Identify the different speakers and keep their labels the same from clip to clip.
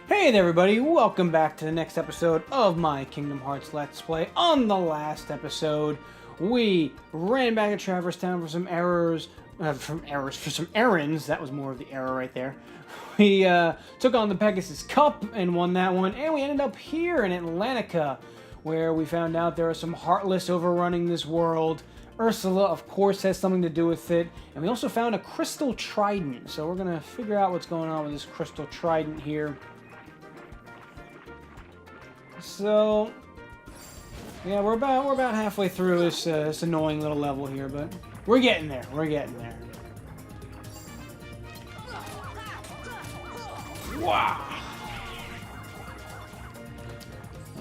Speaker 1: Hey there everybody, welcome back to the next episode of my Kingdom Hearts Let's Play. On the last episode, we ran back to Traverse Town for some errands. That was more of the error right there. We took on the Pegasus Cup and won that one, and we ended up here in Atlantica, where we found out there are some Heartless overrunning this world. Ursula, of course, has something to do with it, and we also found a crystal trident, so we're gonna figure out what's going on with this crystal trident here. So, yeah, we're about halfway through this annoying little level here, but we're getting there. We're getting there. Wow.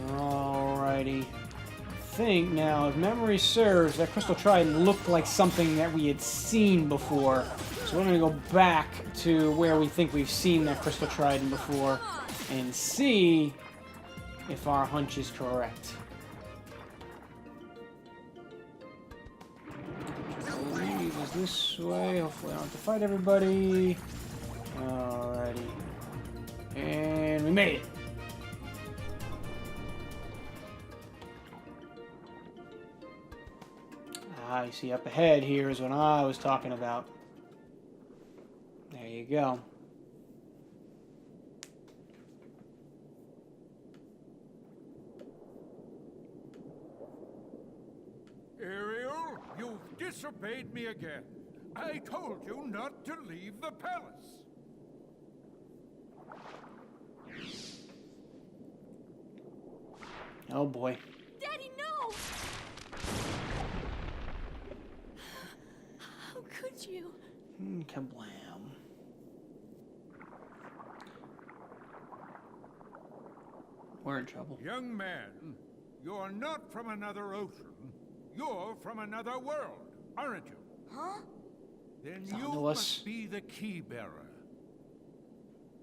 Speaker 1: Alrighty. I think now, if memory serves, that crystal trident looked like something that we had seen before. So we're gonna go back to where we think we've seen that crystal trident before and see if our hunch is correct. Lead us this way. Hopefully I don't have to fight everybody. Alrighty. And we made it. I see up ahead here is what I was talking about. There you go.
Speaker 2: Ariel, you've disobeyed me again. I told you not to leave the palace.
Speaker 1: Oh boy.
Speaker 3: Daddy, no! How could you?
Speaker 1: Kablam. We're in trouble.
Speaker 2: Young man, you're not from another ocean. You're from another world, aren't you?
Speaker 3: Huh?
Speaker 2: Then
Speaker 1: Sound
Speaker 2: you
Speaker 1: to
Speaker 2: must
Speaker 1: us.
Speaker 2: be the key bearer.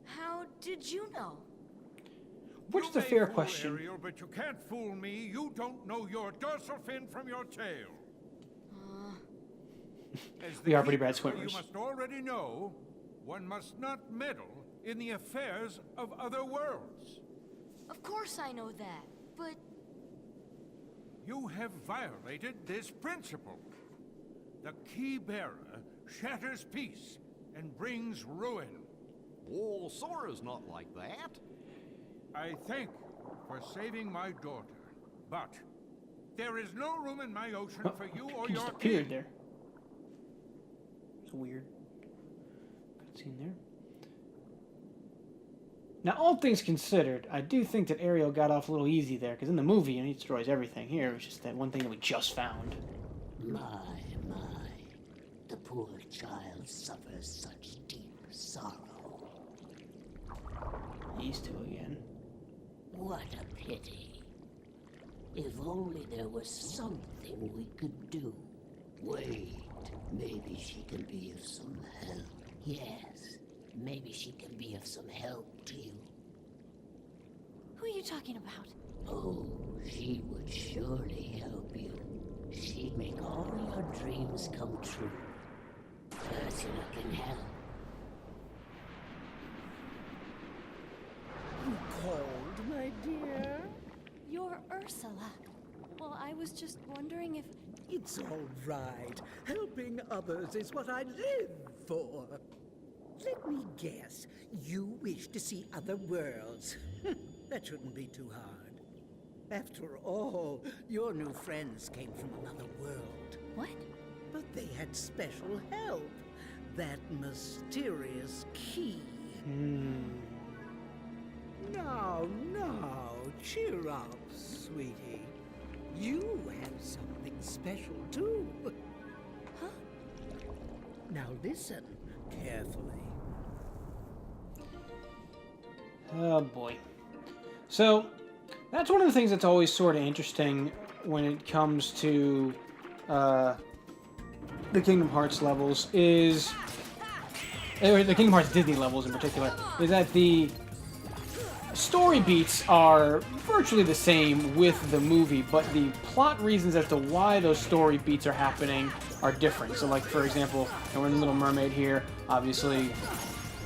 Speaker 3: How did you know?
Speaker 1: What's the
Speaker 2: You may
Speaker 1: fair
Speaker 2: fool
Speaker 1: question?
Speaker 2: Ariel, but you can't fool me. You don't know your dorsal fin from your tail. As the
Speaker 1: We are pretty
Speaker 2: key
Speaker 1: bad
Speaker 2: bearer,
Speaker 1: swimmers.
Speaker 2: You must already know one must not meddle in the affairs of other worlds.
Speaker 3: Of course I know that, but
Speaker 2: You have violated this principle. The key bearer shatters peace and brings ruin.
Speaker 4: Oh, Sora's not like that.
Speaker 2: I thank you for saving my daughter, but there is no room in my ocean for you or
Speaker 1: He
Speaker 2: your
Speaker 1: just appeared
Speaker 2: king.
Speaker 1: there. It's weird. Cutscene there. Now, all things considered, I do think that Ariel got off a little easy there, because in the movie, he destroys everything. Here, it was just that one thing that we just found.
Speaker 5: My, the poor child suffers such deep sorrow.
Speaker 1: These two again.
Speaker 5: What a pity. If only there was something we could do. Wait, maybe she can be of some help. Yes, maybe she can be of some help to you.
Speaker 3: who are you talking about?
Speaker 5: Oh, she would surely help you. She'd make all your dreams come true. Ursula can help.
Speaker 6: You called, my dear?
Speaker 3: You're Ursula. Well, I was just wondering if...
Speaker 6: It's all right. Helping others is what I live for. Let me guess. You wish to see other worlds. That shouldn't be too hard. After all, your new friends came from another world.
Speaker 3: What?
Speaker 6: But they had special help. That mysterious key. Now, cheer up, sweetie. You have something special, too.
Speaker 3: Huh?
Speaker 6: Now listen carefully.
Speaker 1: Oh boy. So, that's one of the things that's always sort of interesting when it comes to the Kingdom Hearts levels is... or the Kingdom Hearts Disney levels in particular, is that the story beats are virtually the same with the movie, but the plot reasons as to why those story beats are happening are different. So, like, for example, we're in Little Mermaid here. Obviously,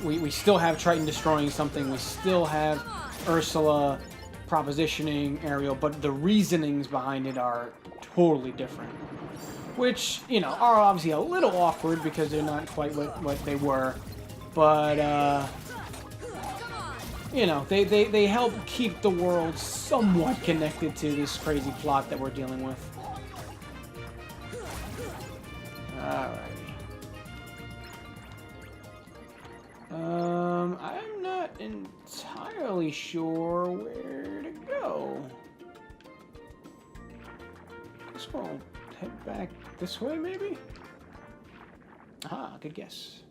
Speaker 1: we still have Triton destroying something. We still have Ursula propositioning Ariel, but the reasonings behind it are totally different. Which, you know, are obviously a little awkward because they're not quite what they were. But, you know, they help keep the world somewhat connected to this crazy plot that we're dealing with. Alrighty. I'm not entirely sure where to go. Guess we'll head back this way, maybe? Ah, good guess.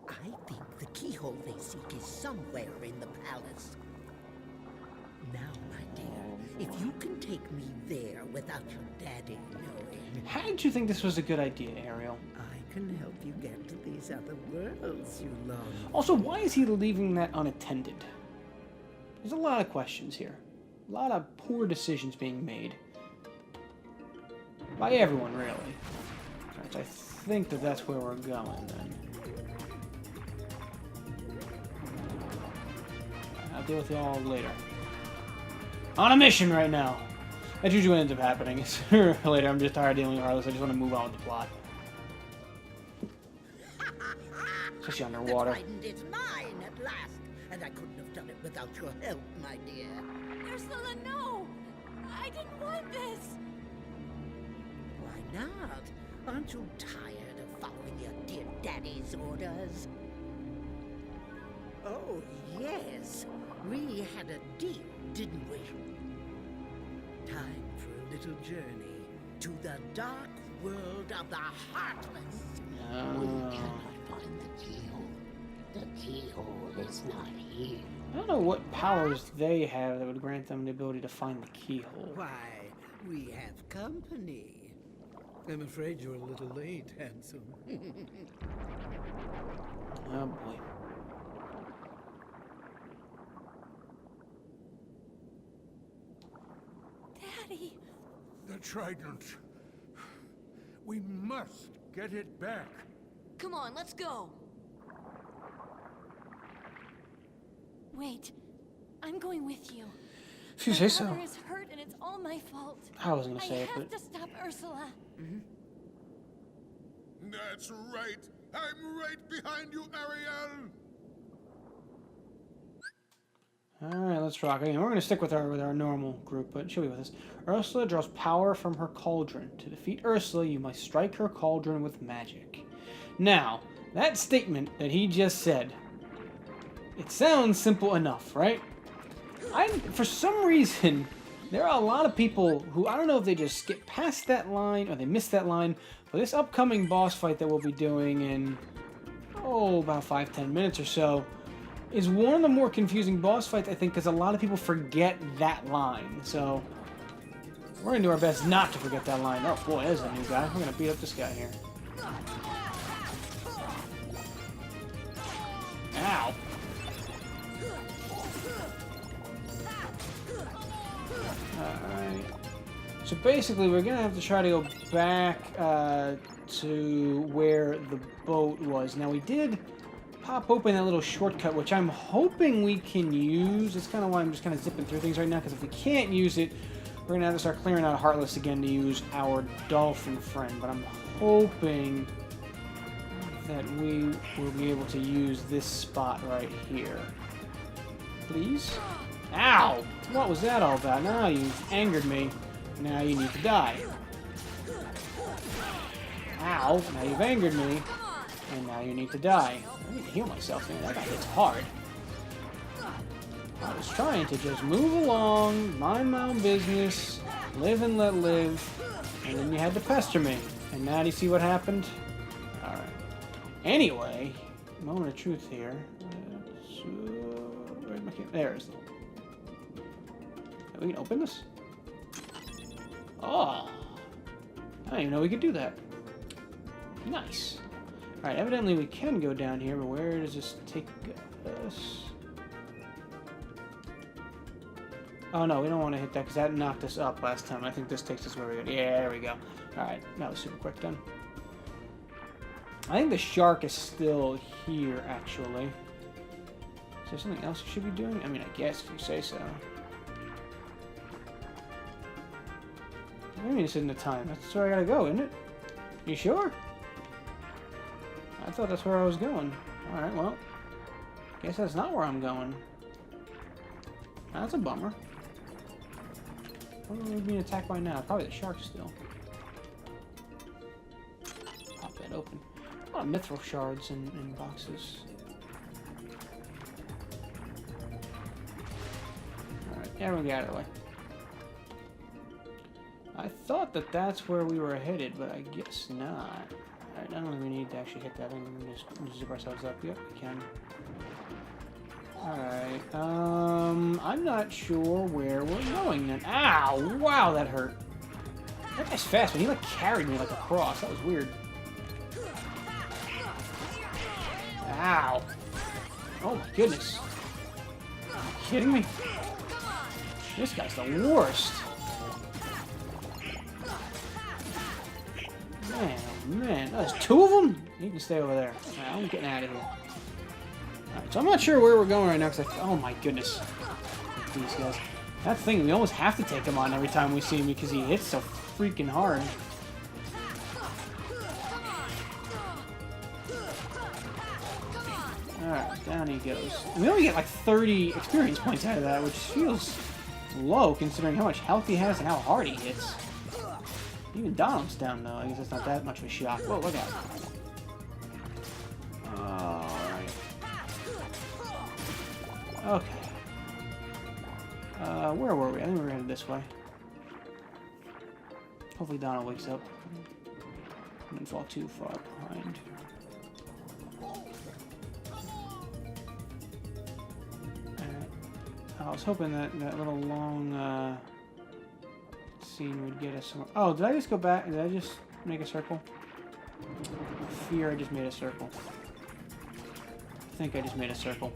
Speaker 6: I think the keyhole they seek is somewhere in the palace. Now, my dear, if you can take me there without your daddy knowing,
Speaker 1: How did you think this was a good idea, Ariel?
Speaker 6: I can help you get to these other worlds you long for.
Speaker 1: Also, why is he leaving that unattended? There's a lot of questions here. A lot of poor decisions being made. By everyone, really. Alright, so I think that that's where we're going, then. I'll deal with you all later. On a mission right now! That's usually what ends up happening. Sooner or later, I'm just tired of dealing with Heartless. I just want to move on with the plot. Especially underwater.
Speaker 6: The trident is mine at last, and I couldn't have done it without your help, my dear.
Speaker 3: Ursula, no! I didn't want this!
Speaker 6: Why not? Aren't you tired of following your dear daddy's orders? Oh, yes. We had a deal, didn't we? Time for a little journey to the dark world of the Heartless.
Speaker 5: We cannot find the keyhole. The keyhole is not here.
Speaker 1: I don't know what powers they have that would grant them the ability to find the keyhole.
Speaker 6: Why, we have company. I'm afraid you're a little late, handsome.
Speaker 1: Oh boy.
Speaker 3: Daddy!
Speaker 2: The trident. We must get it back.
Speaker 3: Come on, let's go! Wait. I'm going with you.
Speaker 1: If you say
Speaker 3: My
Speaker 1: so.
Speaker 3: father is hurt and it's all my fault.
Speaker 1: I wasn't gonna say
Speaker 3: I
Speaker 1: it,
Speaker 3: have
Speaker 1: but...
Speaker 3: to stop Ursula.
Speaker 2: That's right. I'm right behind you, Ariel.
Speaker 1: Alright, let's rock. Again, we're going to stick with our normal group, but she'll be with us. Ursula draws power from her cauldron. To defeat Ursula, you must strike her cauldron with magic. Now, that statement that he just said, it sounds simple enough, right? For some reason, there are a lot of people who, I don't know if they just skip past that line or they missed that line, but this upcoming boss fight that we'll be doing in, about 5-10 minutes or so, is one of the more confusing boss fights, I think, because a lot of people forget that line. So, we're going to do our best not to forget that line. Oh boy, there's a new guy. We're going to beat up this guy here. Ow. Alright. So basically, we're going to have to try to go back to where the boat was. Now, we did pop open that little shortcut, which I'm hoping we can use. That's kind of why I'm just kind of zipping through things right now, because if we can't use it, we're going to have to start clearing out Heartless again to use our dolphin friend. But I'm hoping that we will be able to use this spot right here. Please? Ow! What was that all about? Now you've angered me. Now you need to die. Ow! Now you've angered me. And now you need to die. I need to heal myself. Man, that guy hits hard. I was trying to just move along, mind my own business, live and let live, and then you had to pester me. And now do you see what happened? Alright. Anyway, moment of truth here. Where's my there's the... We can open this? Oh! I didn't even know we could do that. Nice. Alright, evidently we can go down here, but where does this take us? Oh no, we don't want to hit that because that knocked us up last time. I think this takes us where we go. Yeah, there we go. Alright, that was super quick then. I think the shark is still here, actually. there something else you should be doing? I mean, I guess if you say so. Maybe it's in the time. That's where I gotta go, isn't it? You sure? I thought that's where I was going. Alright, well. Guess that's not where I'm going. That's a bummer. What are we being attacked by now? Probably the shark still. Pop that open. A lot of mithril shards in boxes. Alright, everyone get out of the way. I thought that that's where we were headed, but I guess not. Alright, I don't think we need to actually hit that thing. We can just zip ourselves up. Yep, we can. Alright, I'm not sure where we're going then. Ow! Wow, that hurt. That guy's fast, but he like carried me like a cross. That was weird. Ow! Oh my goodness. Are you kidding me? This guy's the worst. Man, oh man. There's two of them? You can stay over there. Right, I'm getting out of here. Alright, so I'm not sure where we're going right now, because oh my goodness. These guys. That thing, we almost have to take him on every time we see him, because he hits so freaking hard. Alright, down he goes. And we only get like 30 experience points out of that, which feels low, considering how much health he has and how hard he hits. Even Donald's down, though. I guess that's not that much of a shock. Whoa, look out. Alright. Okay. Where were we? I think we were headed this way. Hopefully Donald wakes up. And didn't fall too far behind. I was hoping that little long scene would get us somewhere. Oh, did I just go back? Did I just make a circle? I fear I just made a circle. I think I just made a circle.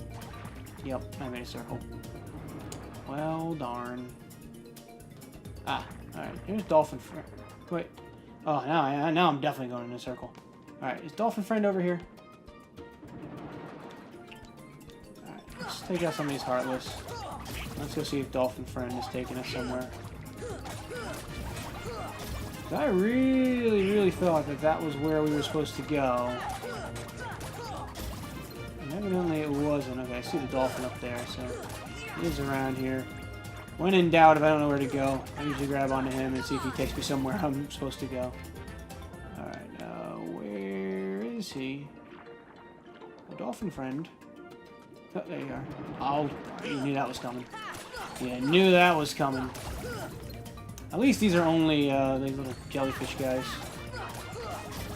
Speaker 1: Yep, I made a circle. Well, darn. Ah, alright. Here's Dolphin Friend. Wait. Oh, now I'm definitely going in a circle. Alright, is Dolphin Friend over here? Alright, let's take out some of these Heartless. Let's go see if Dolphin Friend is taking us somewhere. I really thought that was where we were supposed to go. And evidently it wasn't. Okay, I see the dolphin up there, so he is around here. When in doubt, if I don't know where to go, I usually grab onto him and see if he takes me somewhere I'm supposed to go. Alright, where is he? A Dolphin Friend. Oh, there you are. Oh, you knew that was coming. Yeah, I knew that was coming. At least these are only these little jellyfish guys.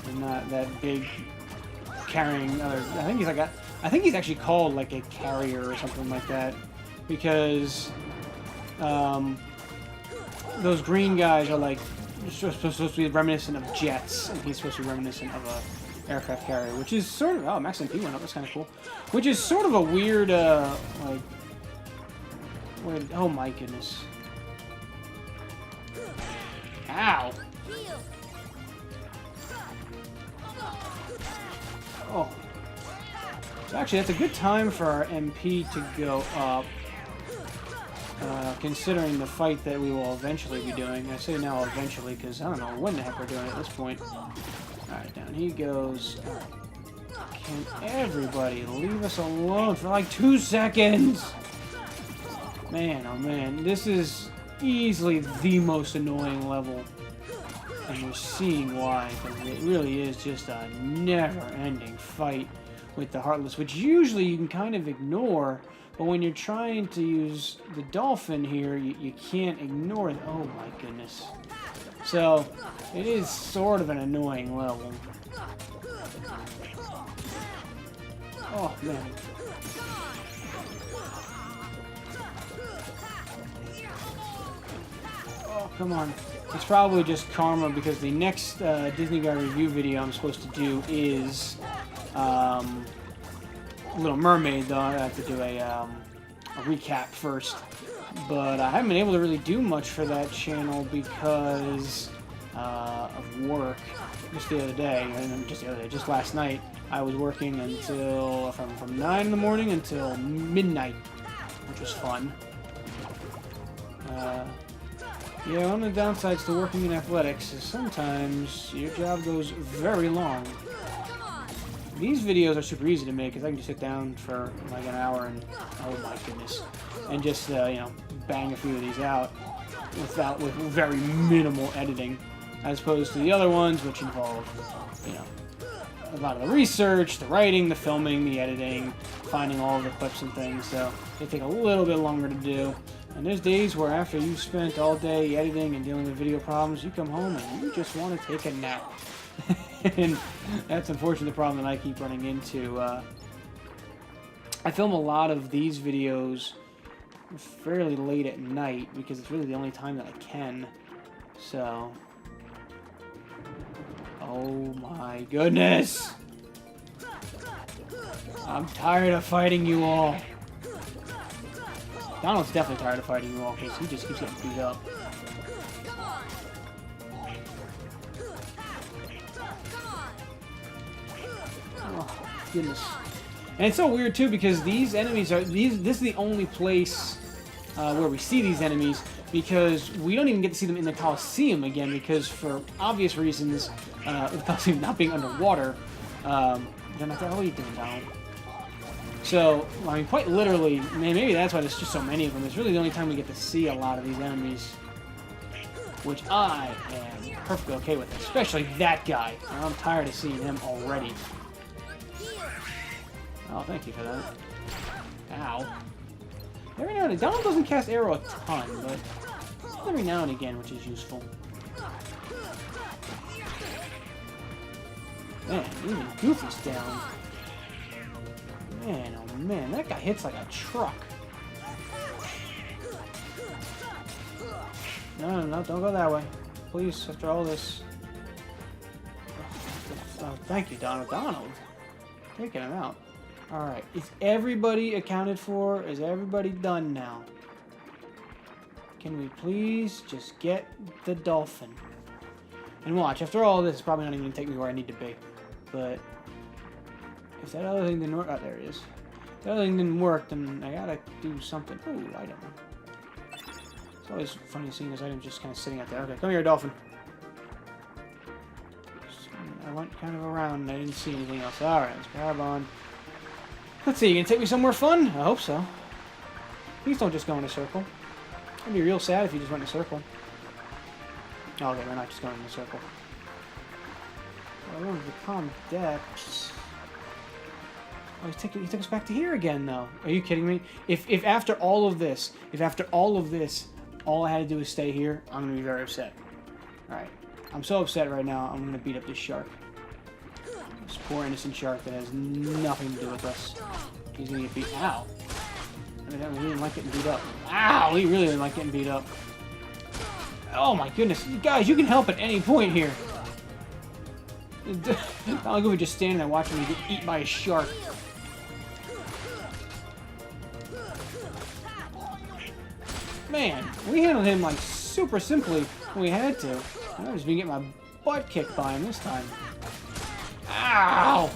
Speaker 1: They're not that big carrying other. I think he's actually called like a carrier or something like that, because those green guys are like supposed to be reminiscent of jets, and he's supposed to be reminiscent of a aircraft carrier, which is sort of Max MP went up. That's kind of cool. Which is sort of a weird like. Oh my goodness. Ow! Oh. So actually, that's a good time for our MP to go up. Considering the fight that we will eventually be doing. I say now eventually because I don't know when the heck we're doing it at this point. Alright, down he goes. Can everybody leave us alone for like 2 seconds? Man, oh man, this is easily the most annoying level, and you're seeing why, because it really is just a never-ending fight with the Heartless, which usually you can kind of ignore, but when you're trying to use the Dolphin here, you can't ignore it. Oh my goodness. So, it is sort of an annoying level. Oh man. Come on. It's probably just karma because the next Disney Guy review video I'm supposed to do is Little Mermaid, though I have to do a recap first. But I haven't been able to really do much for that channel because of work. Just the other day, just last night, I was working until from 9 in the morning until midnight, which was fun. Yeah, one of the downsides to working in athletics is sometimes your job goes very long. These videos are super easy to make because I can just sit down for like an hour and, oh my goodness, and just, you know, bang a few of these out with very minimal editing, as opposed to the other ones, which involve, you know, a lot of the research, the writing, the filming, the editing, finding all of the clips and things, so they take a little bit longer to do. And there's days where after you've spent all day editing and dealing with video problems, you come home and you just want to take a nap. And that's unfortunately the problem that I keep running into. I film a lot of these videos fairly late at night because it's really the only time that I can. So, oh my goodness! I'm tired of fighting you all. Donald's definitely tired of fighting you all because he just keeps getting beat up. Oh, goodness. And it's so weird too because these enemies are this is the only place where we see these enemies, because we don't even get to see them in the Coliseum again because for obvious reasons, the Coliseum not being underwater, they're not there. What are you doing, Donald? So, I mean, quite literally, maybe that's why there's just so many of them. It's really the only time we get to see a lot of these enemies, which I am perfectly okay with, especially that guy. I'm tired of seeing him already. Oh, thank you for that. Ow. Every now and then, Donald doesn't cast arrow a ton, but every now and again, which is useful. Man, even Goofy's down. Man, oh man, that guy hits like a truck. No, don't go that way. Please, after all this. Oh, thank you, Donald. Donald? Taking him out. Alright, is everybody accounted for? Is everybody done now? Can we please just get the dolphin? And watch, after all this, it's probably not even going to take me where I need to be. But if that other thing didn't work... Oh, there it is. If that other thing didn't work, then I gotta do something. Ooh, item. It's always funny seeing those items just kind of sitting out there. Okay, come here, dolphin. I went kind of around and I didn't see anything else. Alright, let's grab on. Let's see, you gonna take me somewhere fun? I hope so. Please don't just go in a circle. I'd be real sad if you just went in a circle. Oh, okay, we're not just going in a circle. I wanted to calm depths. Oh, he took us back to here again, though. Are you kidding me? If after all of this, all I had to do is stay here, I'm gonna be very upset. Alright. I'm so upset right now, I'm gonna beat up this shark. This poor innocent shark that has nothing to do with us. He's gonna get beat. Ow! Evidently, he didn't like getting beat up. Ow! He really didn't like getting beat up. Oh my goodness. Guys, you can help at any point here. Not like we just standing there watching me get eaten by a shark. Man, we handled him like super simply when we had to. I've just been getting my butt kicked by him this time. Ow!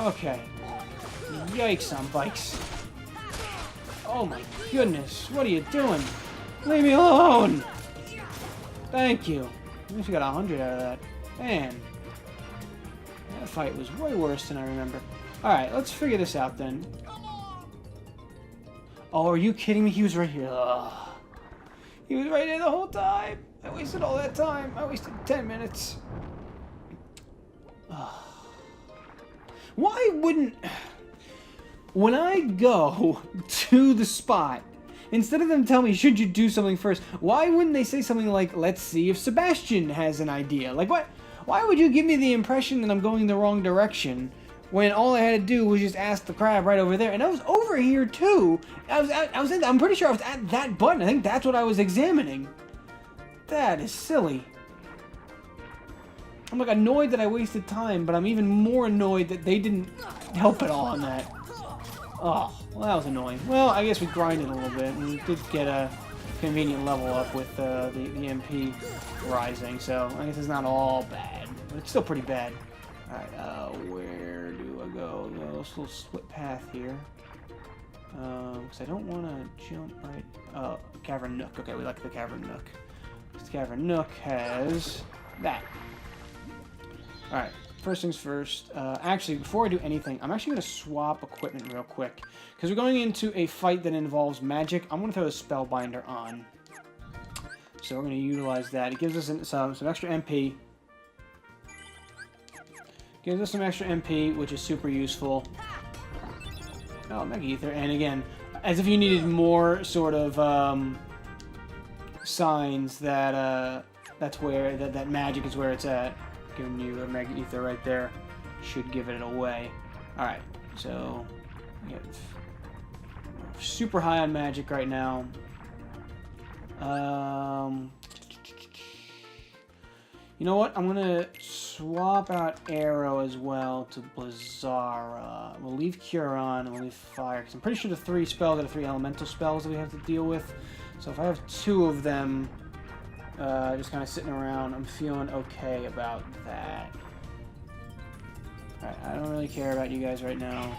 Speaker 1: Okay. Yikes on bikes. Oh my goodness, what are you doing? Leave me alone! Thank you. At least we got 100 out of that. Man. That fight was way worse than I remember. Alright, let's figure this out then. Oh, are you kidding me? He was right here. Ugh. He was right there the whole time. I wasted all that time. I wasted 10 minutes. Ugh. Why wouldn't... When I go to the spot, instead of them telling me, should you do something first, why wouldn't they say something like, let's see if Sebastian has an idea? Like, what? Why would you give me the impression that I'm going the wrong direction when all I had to do was just ask the crab right over there? And I was over here, too. I'm pretty sure I was at that button. I think that's what I was examining. That is silly. I'm, like, annoyed that I wasted time, but I'm even more annoyed that they didn't help at all on that. Oh, well, that was annoying. Well, I guess we grinded a little bit, and we did get a convenient level up with the MP rising, so I guess it's not all bad. but it's still pretty bad. Alright, where do I go? This little split path here. Because I don't want to jump right... Cavern Nook. Okay, we like the Cavern Nook. This Cavern Nook has that. Alright, first things first. Actually, before I do anything, I'm actually going to swap equipment real quick. Because we're going into a fight that involves magic. I'm going to throw the Spellbinder on. So we're going to utilize that. It gives us some extra MP. Gives us some extra MP, which is super useful. Oh, Mega Ether. And again, as if you needed more sort of signs that that's where that magic is where it's at. Giving you a Mega Ether right there should give it away. Alright, so we get super high on magic right now. You know what? I'm gonna swap out Arrow as well to Blizzara. We'll leave Cure on and we'll leave Fire, because I'm pretty sure the 3 spells are the 3 elemental spells that we have to deal with. So if I have 2 of them just kind of sitting around, I'm feeling okay about that. Alright, I don't really care about you guys right now.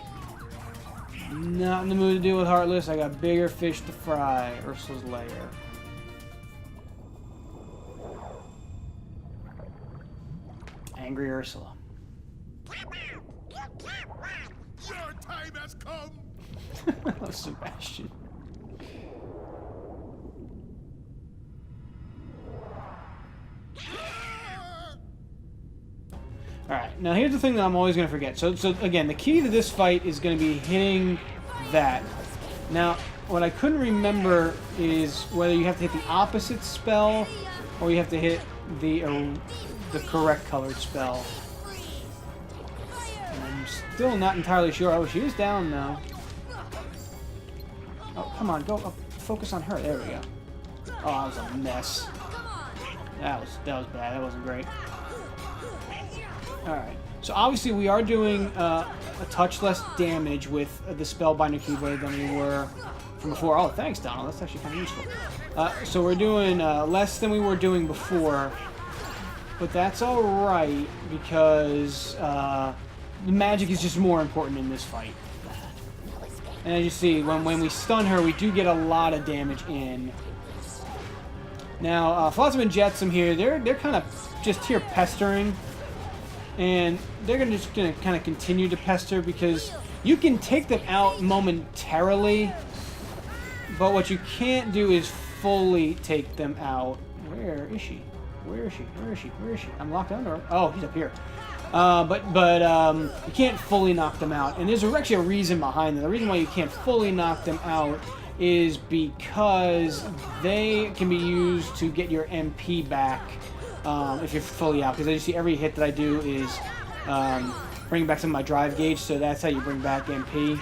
Speaker 1: Not in the mood to deal with Heartless. I got bigger fish to fry. Ursula's lair. Angry Ursula.
Speaker 2: Your time has come.
Speaker 1: Oh, Sebastian. Alright, now here's the thing that I'm always going to forget. So again, the key to this fight is going to be hitting that. Now, what I couldn't remember is whether you have to hit the opposite spell or you have to hit the correct colored spell. And I'm still not entirely sure. Oh, she is down now. Oh, come on, go up. Focus on her. There we go. Oh, that was a mess. That was bad. That wasn't great. Alright, so obviously we are doing a touch less damage with the Spellbinder Keyblade than we were from before. Oh, thanks, Donald. That's actually kind of useful. So we're doing less than we were doing before, but that's alright because the magic is just more important in this fight. And as you see, when we stun her, we do get a lot of damage in. Now, Flotsam and Jetsam here, they're kind of just here pestering. And they're just going to kind of continue to pester because you can take them out momentarily, but what you can't do is fully take them out. Where is she? Where is she? Where is she? Where is she? I'm locked under her. Oh, he's up here. But you can't fully knock them out. And there's actually a reason behind that. The reason why you can't fully knock them out is because they can be used to get your MP back. If you're fully out, because as you see, every hit that I do is bring back some of my drive gauge, so that's how you bring back MP.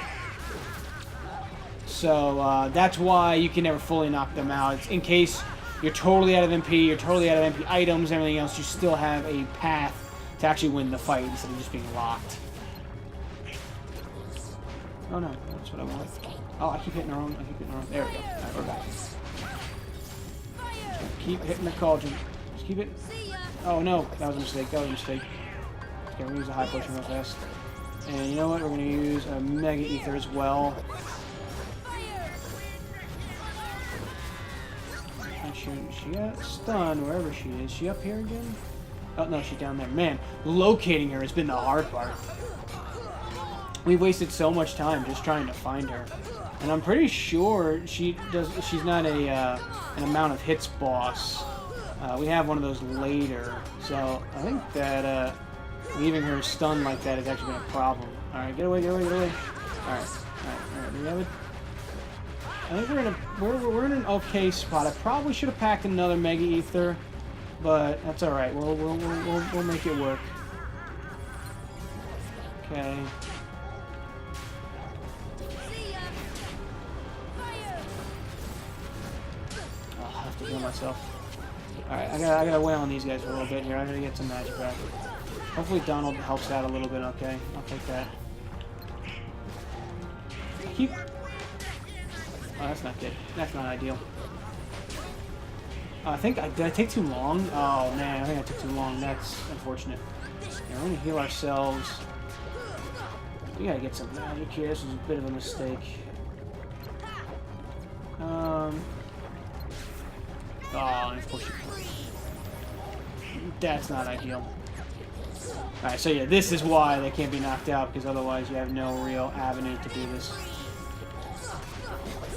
Speaker 1: So that's why you can never fully knock them out. It's in case you're totally out of MP, you're totally out of MP items, everything else, you still have a path to actually win the fight instead of just being locked. Oh no, that's what I want. Oh, I keep hitting her wrong. I keep hitting her wrong. There we go. Alright, we're back. Keep hitting the cauldron. Keep it. Oh no, that was a mistake. That was a mistake. Okay, we're gonna use a high potion real fast. And you know what? We're gonna use a Mega Ether as well. And she got stunned wherever she is. Is she up here again? Oh no, she's down there. Man, locating her has been the hard part. We've wasted so much time just trying to find her. And I'm pretty sure she's not an amount of hits boss. We have one of those later, so I think that leaving her stunned like that has actually been a problem. Alright, get away, get away, get away. Alright, do we have it? I think we're in an okay spot. I probably should have packed another Mega Ether, but that's alright. We'll make it work. Okay. I'll have to heal myself. Alright, I gotta wail on these guys for a little bit here. I gotta get some magic back. Hopefully Donald helps out a little bit, okay? I'll take that. Oh, that's not good. That's not ideal. Did I take too long? Oh man, I think I took too long. That's unfortunate. Yeah, we're gonna heal ourselves. We gotta get some magic here. This was a bit of a mistake. Oh, and of course that's not ideal. Alright, so yeah, this is why they can't be knocked out, because otherwise you have no real avenue to do this.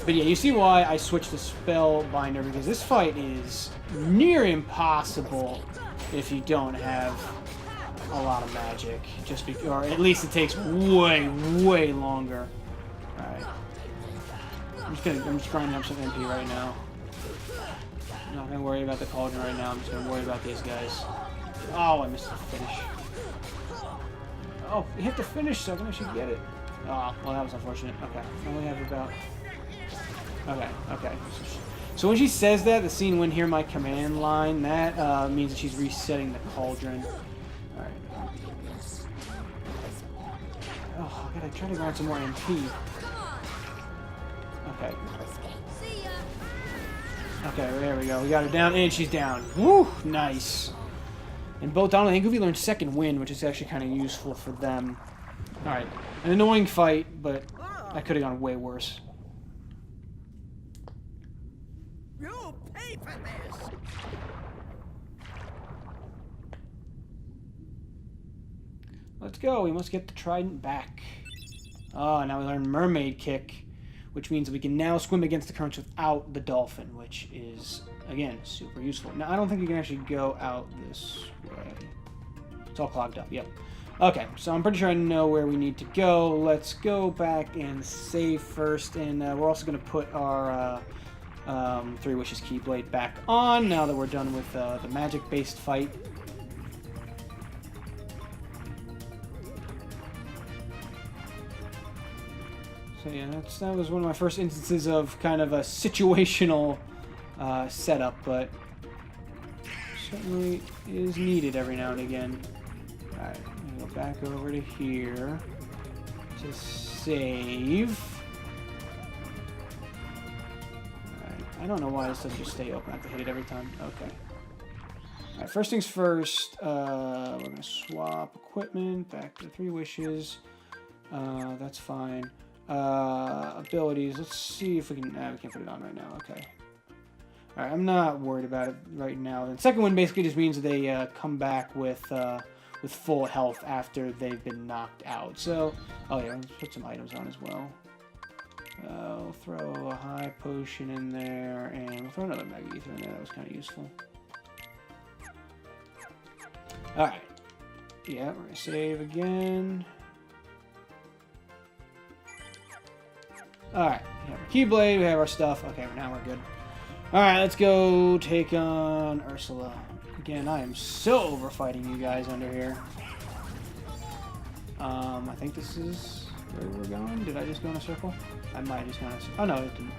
Speaker 1: But yeah, you see why I switched to Spellbinder, because this fight is near impossible if you don't have a lot of magic. Or at least it takes way, way longer. Alright. I'm just grinding up some MP right now. I'm not gonna worry about the cauldron right now, I'm just gonna worry about these guys. Oh, I missed the finish. Oh, you have to finish, so I think I should get it. Oh, well, that was unfortunate. Okay, now we have about... Okay. So when she says that, the scene when hear my command line, that means that she's resetting the cauldron. Alright. Oh, I gotta try to grind some more MP. Okay. Okay, there we go. We got her down, and she's down. Woo! Nice. And both Donald and Goofy learned second wind, which is actually kind of useful for them. Alright. An annoying fight, but that could have gone way worse.
Speaker 6: You'll pay for this!
Speaker 1: Let's go. We must get the trident back. Oh, now we learn mermaid kick, which means we can now swim against the currents without the dolphin, which is, again, super useful. Now, I don't think you can actually go out this way. It's all clogged up, yep. Okay, so I'm pretty sure I know where we need to go. Let's go back and save first, and we're also going to put our Three Wishes Keyblade back on now that we're done with the magic-based fight. So yeah, that was one of my first instances of kind of a situational setup, but certainly is needed every now and again. Alright, I'm gonna go back over to here to save. Alright, I don't know why this doesn't just stay open. I have to hit it every time. Okay. Alright, first things first, we're gonna swap equipment back to Three Wishes. That's fine. Abilities. Let's see if we can. We can't put it on right now. Okay. All right. I'm not worried about it right now. The second one basically just means they come back with full health after they've been knocked out. So, oh yeah, let's put some items on as well. We'll throw a high potion in there, and we'll throw another Mega Ether in there. That was kind of useful. All right. Yeah, we're gonna save again. Alright, we have our Keyblade, we have our stuff. Okay, now we're good. Alright, let's go take on Ursula. Again, I am so overfighting you guys under here. I think this is where we're going. Did I just go in a circle? I might have just gone in a circle. Oh, no, it didn't.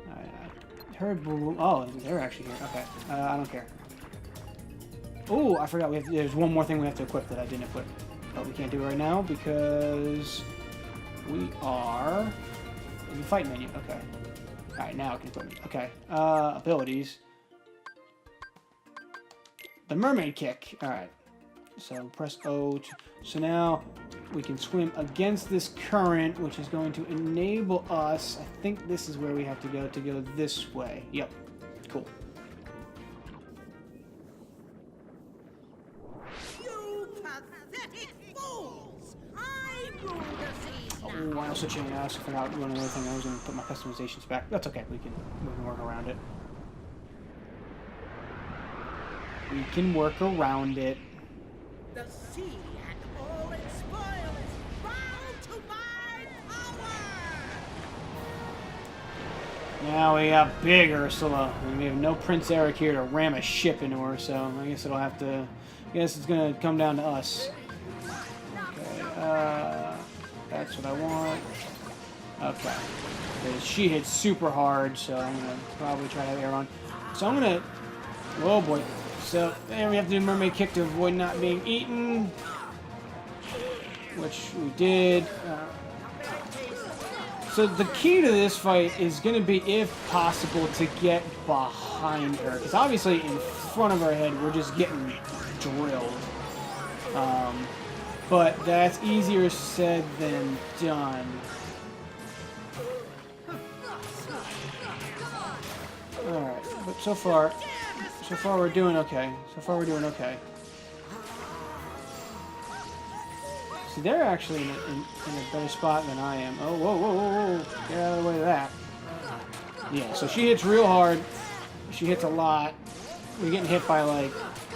Speaker 1: I heard... Oh, they're actually here. Okay, I don't care. Oh, I forgot. There's one more thing we have to equip that I didn't equip. But we can't do it right now because... we are in the fight menu. Okay. Alright, now I can equip me. Okay. Abilities. The mermaid kick. Alright. So press O. So now we can swim against this current, which is going to enable us. I think this is where we have to go this way. Yep. Cool.
Speaker 6: You pathetic fools! I rule the seas now!
Speaker 1: Oh, I also changed. I also forgot one other thing. I was going to put my customizations back. That's okay. We can work around it. We can work around it.
Speaker 6: The sea and all its spoil is bound to my power!
Speaker 1: Now we got big Ursula. And we have no Prince Eric here to ram a ship into her, so I guess it'll have to... I guess it's gonna come down to us. Okay, that's what I want. Okay. Because she hits super hard, so I'm gonna probably try to have air on. So I'm gonna... Oh boy. So, there we have to do Mermaid Kick to avoid not being eaten. Which we did. So the key to this fight is going to be, if possible, to get behind her. Because obviously in front of her head, we're just getting drilled. But that's easier said than done. Alright, but so far we're doing okay. So far we're doing okay. See, they're actually in a better spot than I am. Oh, whoa, whoa, whoa, whoa. Get out of the way of that. Yeah, so she hits real hard. She hits a lot. We're getting hit by, like,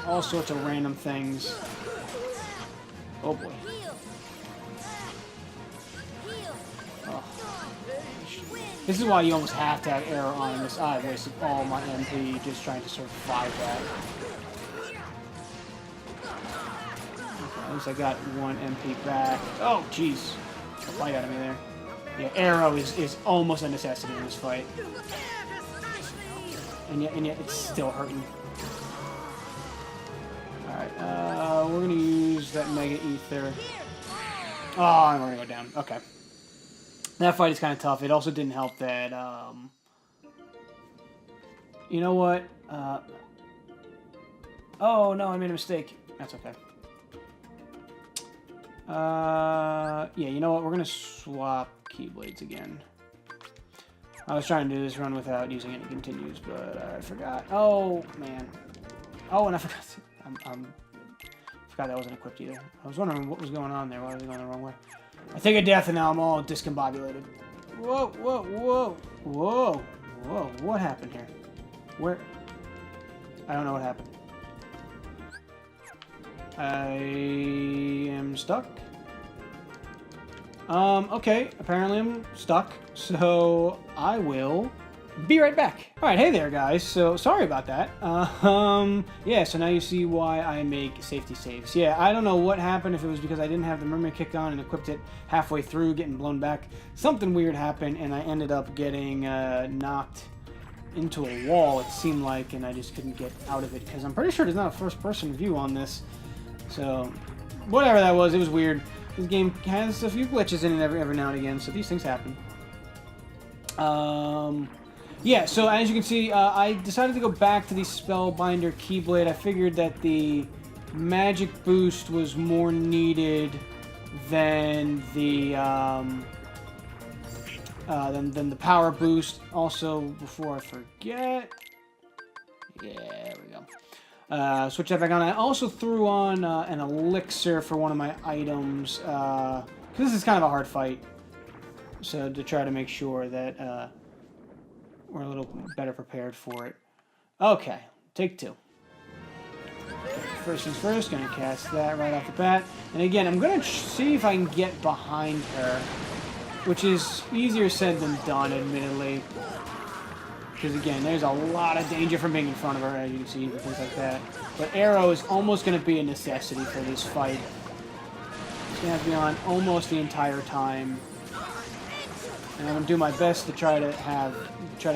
Speaker 1: all sorts of random things. Oh, boy. Oh. This is why you almost have to have arrow on this. I wasted all my MP just trying to survive that. Okay, at least I got one MP back. Oh, jeez. A fight out of me there. Yeah, arrow is almost a necessity in this fight. And yet it's still hurting. Alright, we're gonna use that Mega Ether. Oh, I'm gonna go down. Okay. That fight is kind of tough. It also didn't help that, you know what? Oh, no, I made a mistake. That's okay. Yeah, you know what? We're gonna swap Keyblades again. I was trying to do this run without using any continues, but I forgot. Oh, man. Oh, and I forgot. Forgot that wasn't equipped either. I was wondering what was going on there. Why was it going the wrong way? I take a death and now I'm all discombobulated. Whoa, whoa, whoa, whoa, whoa. What happened here? Where? I don't know what happened. I am stuck. Okay. Apparently I'm stuck. So I will be right back. Alright, hey there guys. So sorry about that. Yeah, so now you see why I make safety saves. Yeah, I don't know what happened, if it was because I didn't have the mermaid kick on and equipped it halfway through, getting blown back. Something weird happened and I ended up getting knocked into a wall, it seemed like, and I just couldn't get out of it because I'm pretty sure there's not a first person view on this. So, whatever that was, it was weird. This game has a few glitches in it every now and again, so these things happen. Yeah, so as you can see, I decided to go back to the Spellbinder Keyblade. I figured that the magic boost was more needed than the than the power boost. Also, before I forget, yeah, there we go. Switch that back on. I also threw on an elixir for one of my items, because this is kind of a hard fight. So to try to make sure that we're a little better prepared for it. Okay, take two. First things first, gonna cast that right off the bat. And again, I'm gonna see if I can get behind her, which is easier said than done, admittedly. Because again, there's a lot of danger from being in front of her, as you can see, and things like that. But arrow is almost gonna be a necessity for this fight. It's gonna have to be on almost the entire time. And I'm gonna do my best to try to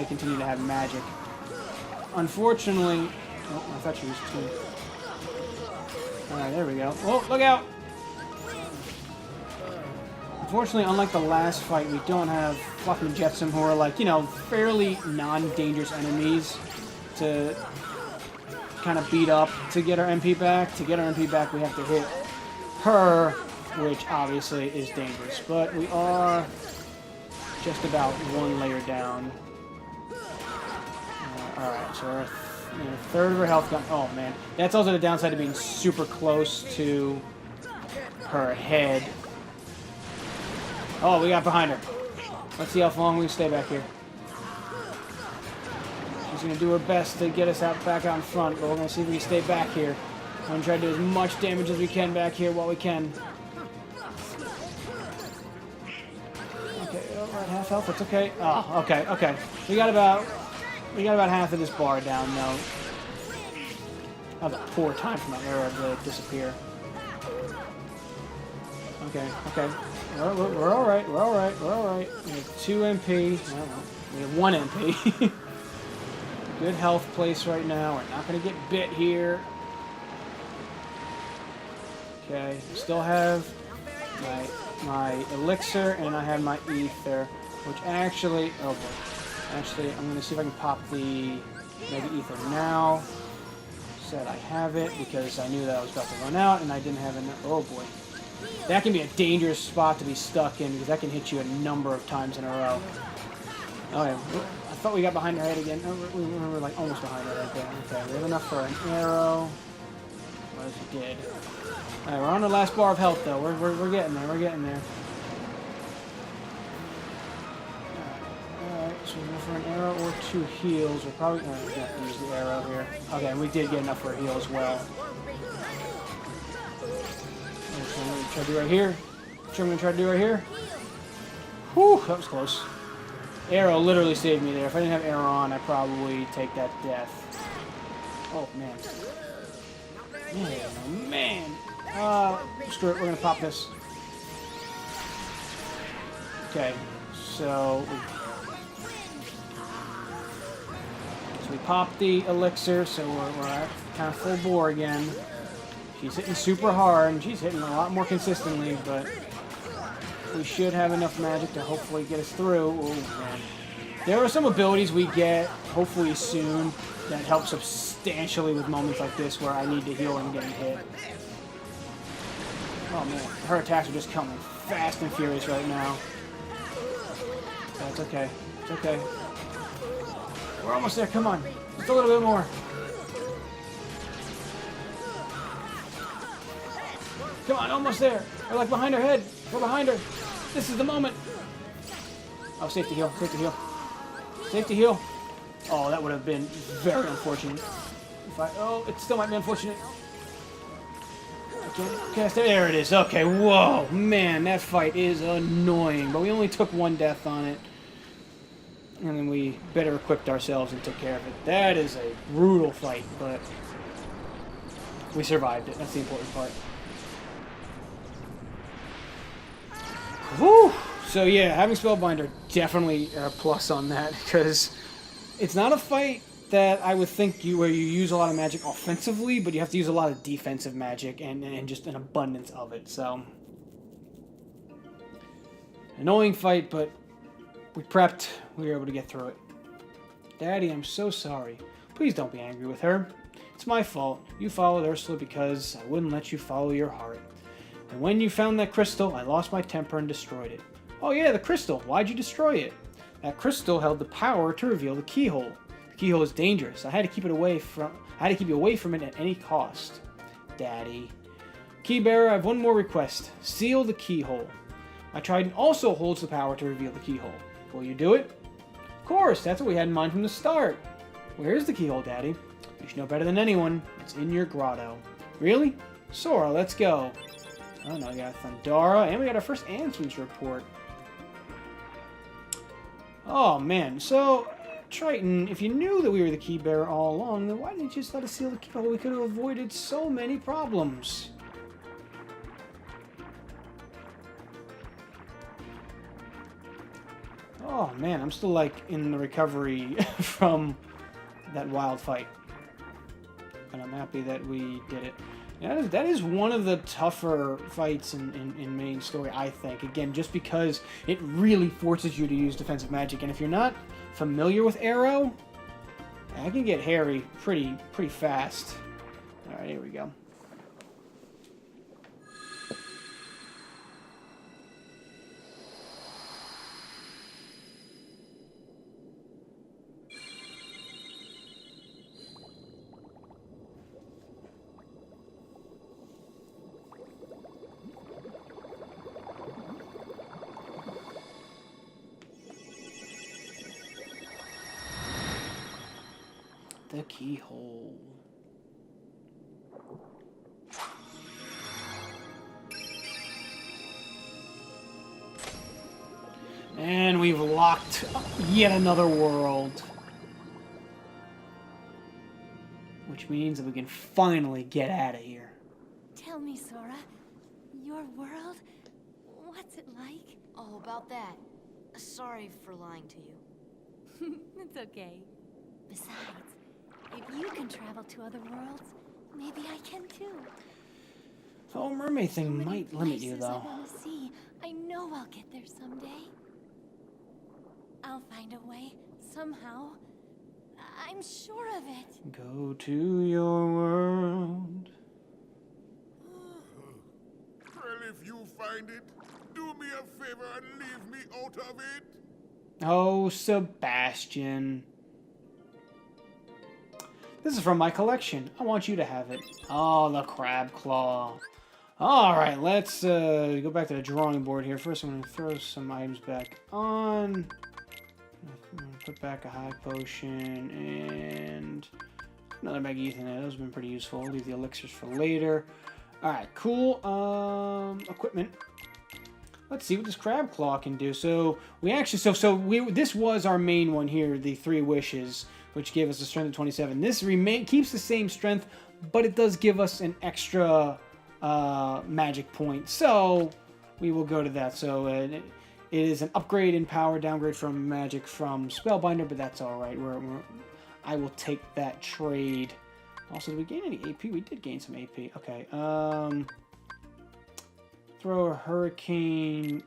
Speaker 1: continue to have magic. Unfortunately, oh, I thought she was too. All right, there we go. Oh, look out! Unfortunately, unlike the last fight, we don't have Fluffy and Jetsam, who are like, you know, fairly non-dangerous enemies to kind of beat up to get our MP back. To get our MP back, we have to hit her, which obviously is dangerous. But we are just about one layer down. Alright, so our third of her health gone. Oh man, that's also the downside to being super close to her head. Oh, we got behind her. Let's see how long we can stay back here. She's gonna do her best to get us back out in front, but we're gonna see if we can stay back here. We're gonna try to do as much damage as we can back here while we can. Right, half health, that's okay. Oh, okay, okay. We got about half of this bar down now. That was a poor time for my arrow to disappear. Okay, okay. We're alright, we're alright, we're alright. We have 2 MP. Well, we have 1 MP. Good health place right now. We're not gonna get bit here. Okay, still have my elixir, and I have my ether, which actually, oh boy, actually, I'm going to see if I can pop the Mega Ether now. said, I have it because I knew that I was about to run out and I didn't have enough. Oh boy. That can be a dangerous spot to be stuck in because that can hit you a number of times in a row. Okay, I thought we got behind our head again. Oh, we were like almost behind our head there. Okay, we have enough for an arrow. What as we did. Alright, we're on the last bar of health though. We're getting there. We're getting there. Alright, so we're for an arrow or 2 heals. We're probably gonna have to use the arrow here. Okay, we did get enough for a heal as well. Okay, I'm gonna try to do right here. What I'm gonna try to do right here. Whew, that was close. Arrow literally saved me there. If I didn't have arrow on, I'd probably take that death. Oh man. Man, oh man. Screw it, we're gonna pop this. Okay, so we popped the elixir, so we're at kind of full bore again. She's hitting super hard, and she's hitting a lot more consistently, but we should have enough magic to hopefully get us through. Oh man. There are some abilities we get, hopefully soon, that help substantially with moments like this where I need to heal and getting hit. Oh man, her attacks are just coming fast and furious right now. That's okay. It's okay. We're almost there. Come on. Just a little bit more. Come on, almost there. We're like behind her head. We're behind her. This is the moment. Oh, safe to heal. Safe to heal. Safe to heal. Oh, that would have been very unfortunate. If oh, it still might be unfortunate. Okay, there it is. Okay, whoa, man, that fight is annoying. But we only took 1 death on it. And then we better equipped ourselves and took care of it. That is a brutal fight, but we survived it. That's the important part. Whew! So yeah, having Spellbinder definitely a plus on that, because it's not a fight that I would think where you use a lot of magic offensively, but you have to use a lot of defensive magic and just an abundance of it. So annoying fight, but we prepped. We were able to get through it. Daddy, I'm so sorry. Please don't be angry with her. It's my fault. You followed Ursula because I wouldn't let you follow your heart. And when you found that crystal, I lost my temper and destroyed it. Oh yeah, the crystal. Why'd you destroy it? That crystal held the power to reveal the keyhole. The keyhole is dangerous. I had to keep you away from it at any cost. Daddy. Keybearer, I have one more request. Seal the keyhole. My trident also holds the power to reveal the keyhole. Will you do it? Of course, that's what we had in mind from the start. Where is the keyhole, Daddy? You should know better than anyone. It's in your grotto. Really? Sora, let's go. Oh no, we got Thundara, and we got our first answers report. Oh man, so Triton, if you knew that we were the key bearer all along, then why didn't you just let us seal the keyhole? We could have avoided so many problems. Oh man, I'm still like in the recovery from that wild fight. But I'm happy that we did it. Yeah, that is one of the tougher fights in main story, I think. Again, just because it really forces you to use defensive magic. And if you're not familiar with Arrow, I can get hairy pretty fast. Alright, here we go. The keyhole. And we've locked yet another world. Which means that we can finally get out of here.
Speaker 3: Tell me, Sora, your world, what's it like?
Speaker 7: Oh, about that. Sorry for lying to you.
Speaker 3: It's okay. Besides, if you can travel to other worlds, maybe I can too.
Speaker 1: The whole mermaid thing might limit you,
Speaker 3: Places
Speaker 1: though.
Speaker 3: I want to see. I know I'll get there someday. I'll find a way, somehow. I'm sure of it.
Speaker 1: Go to your world.
Speaker 2: Well, if you find it, do me a favor and leave me out of it.
Speaker 1: Oh, Sebastian. This is from my collection. I want you to have it. Oh, the crab claw. Alright, let's go back to the drawing board here. First, I'm going to throw some items back on. I'm going to put back a high potion and another bag of Ethanite. Those have been pretty useful. I'll leave the elixirs for later. Alright, cool. Equipment. Let's see what this crab claw can do. So we actually, this was our main one here, the 3 wishes, which gave us a strength of 27. This keeps the same strength, but it does give us an extra magic point. So we will go to that. So it is an upgrade in power, downgrade from magic from Spellbinder, but that's all right. I will take that trade. Also, did we gain any AP? We did gain some AP. Okay. Throw a hurricane.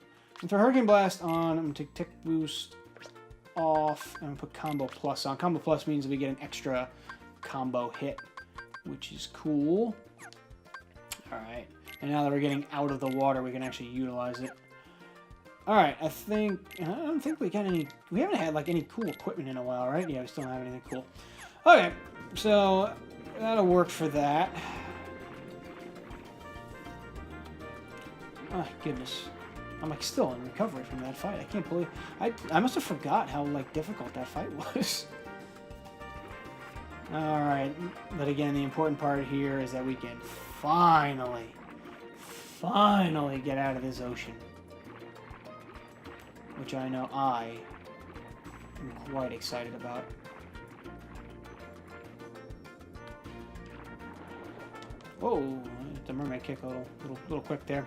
Speaker 1: Throw Hurricane Blast on. I'm gonna take Tick Boost off and put Combo Plus on. Combo Plus means we get an extra combo hit, which is cool. All right. And now that we're getting out of the water, we can actually utilize it. All right. I don't think we got any. We haven't had like any cool equipment in a while, right? Yeah, we still don't have anything cool. Okay. So that'll work for that. Oh, goodness. I'm like still in recovery from that fight. I can't believe I must have forgot how like difficult that fight was. Alright, but again the important part here is that we can finally get out of this ocean. Which I know I am quite excited about. Whoa, the mermaid kick a little quick there.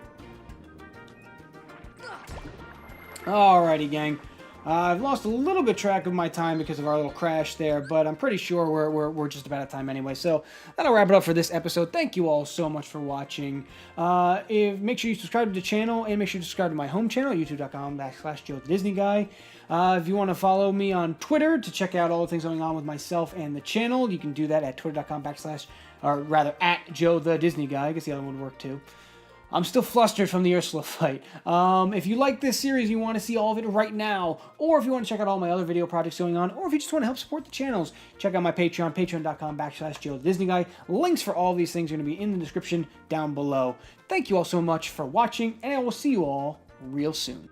Speaker 1: Alrighty, gang. I've lost a little bit track of my time because of our little crash there, but I'm pretty sure we're just about at time anyway. So that'll wrap it up for this episode. Thank you all so much for watching. Make sure you subscribe to the channel and make sure you subscribe to my home channel, youtube.com/JoeTheDisneyGuy. If you want to follow me on Twitter to check out all the things going on with myself and the channel, you can do that at twitter.com/ or rather at JoeTheDisneyGuy. I guess the other one would work too. I'm still flustered from the Ursula fight. If you like this series, you want to see all of it right now, or if you want to check out all my other video projects going on, or if you just want to help support the channels, check out my Patreon, patreon.com/JoeTheDisneyGuy. Links for all of these things are going to be in the description down below. Thank you all so much for watching, and I will see you all real soon.